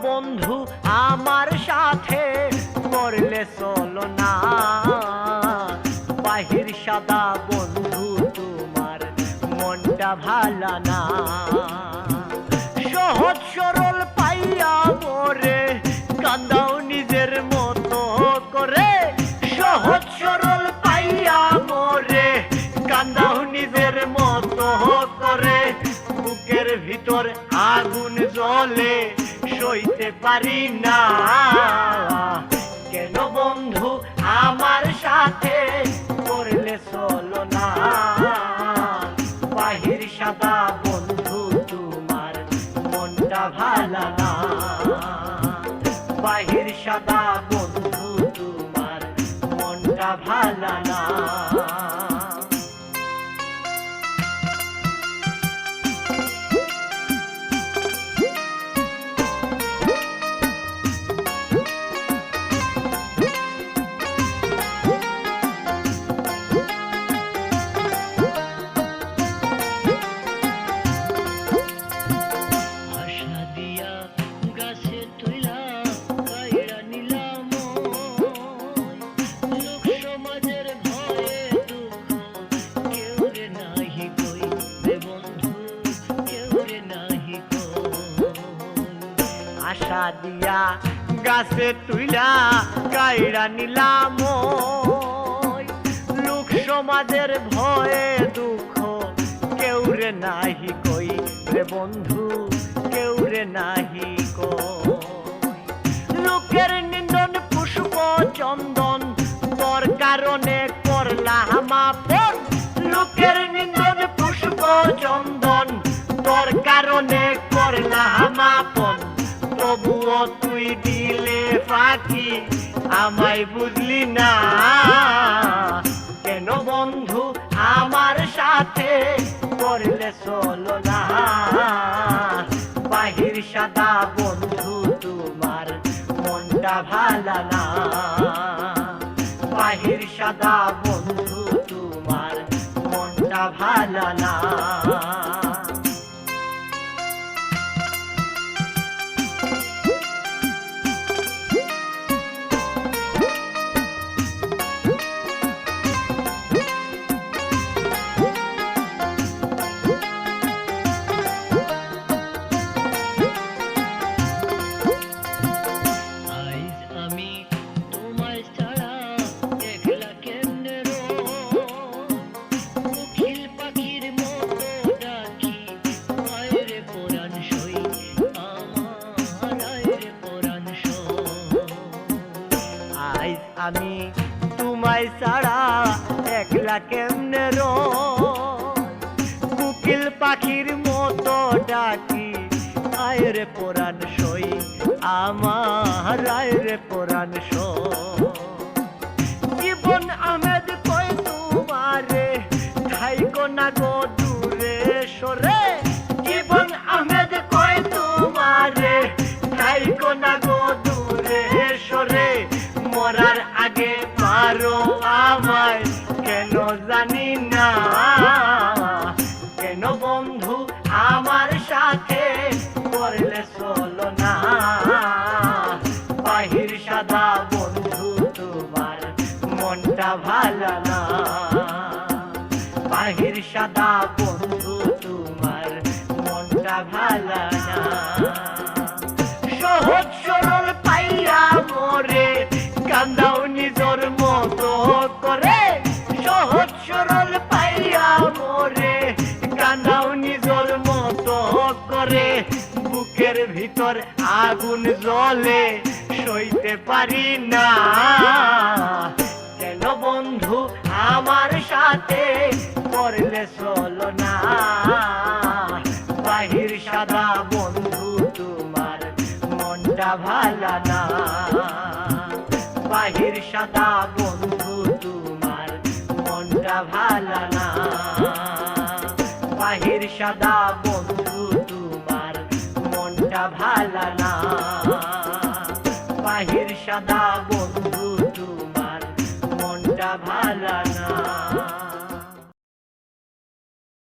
বন্ধু আমার সাথে করলে চলো না, বাহির সাদা বন্ধু তোমার মনটা ভালো না। সহজ সরল পাইয়া মোরে কান্দাও নিজের মতো করে, সহজ সরল পাইয়া মোরে কান্দাও নিজের মতো করে। বুকের ভিতর আগুন জ্বলে সইতে পারি না, কেন বন্ধু আমার সাথে করলে চলো না, বাহির সাদা বন্ধু তোমার মনটা ভালো না, বাহির সাদা বন্ধু তোমার মনটা ভালো না। আশা দিয়া গাছে তুইলা কাইড়া নিলাম, লোক সমাজের ভয়ে দুঃখ কেউ রে নাহি কই রে বন্ধু, কেউ রে নাহি কই। লোকের নিন্দন পুষ্প চন্দন তোর কারণে করলাম আপন, লোকের নিন্দন পুষ্প চন্দন তোর কারণে করলাম আপন। তবুও তুই দিলে ফাঁকি আমায় বুঝলি না, কেন বন্ধু আমার সাথে করলে চলো না, বাহির সাদা বন্ধু তোমার মনটা ভালো না, বাহির সাদা বন্ধু তোমার মনটা ভালো না। আমি তোমায় ছাড়া একলা কেমনে রই, কোকিল পাখির মতো ডাকি আয় রে পরাণ সই আমার, আয় রে পরাণ সই। জীবন আহমেদ কই তোমারে থাইকো না গো দূরে সরে, জীবন আহমেদ কই তোমারে থাইকো না গো দূরে সরে। মরার আগে পারো আমায় কেন জানি না, কেন বন্ধু আমার সাথে করলে চলো না, বাহির সাদা বন্ধু তোমার মনটা ভালো না, বাহির সাদা বন্ধু তোমার মনটা ভালো না। সহজ সরল পাইয়া মোরে কান্দাও নিজের মতো করে, সহজ সরল পাইয়া মোরে কান্দাও নিজের মতো করে। বুকের ভিতর আগুন জ্বলে সইতে পারি না, কেন বন্ধু আমার সাথে করলে চলো না, বাহির সাদা বন্ধু তোমার মনটা ভালো না, বাহির সাদা বন্ধু তোমার মনটা ভালো না, বাহির সাদা বন্ধু তোমার মনটা ভালো না, বাহির সাদা বন্ধু তোমার মনটা ভালো না।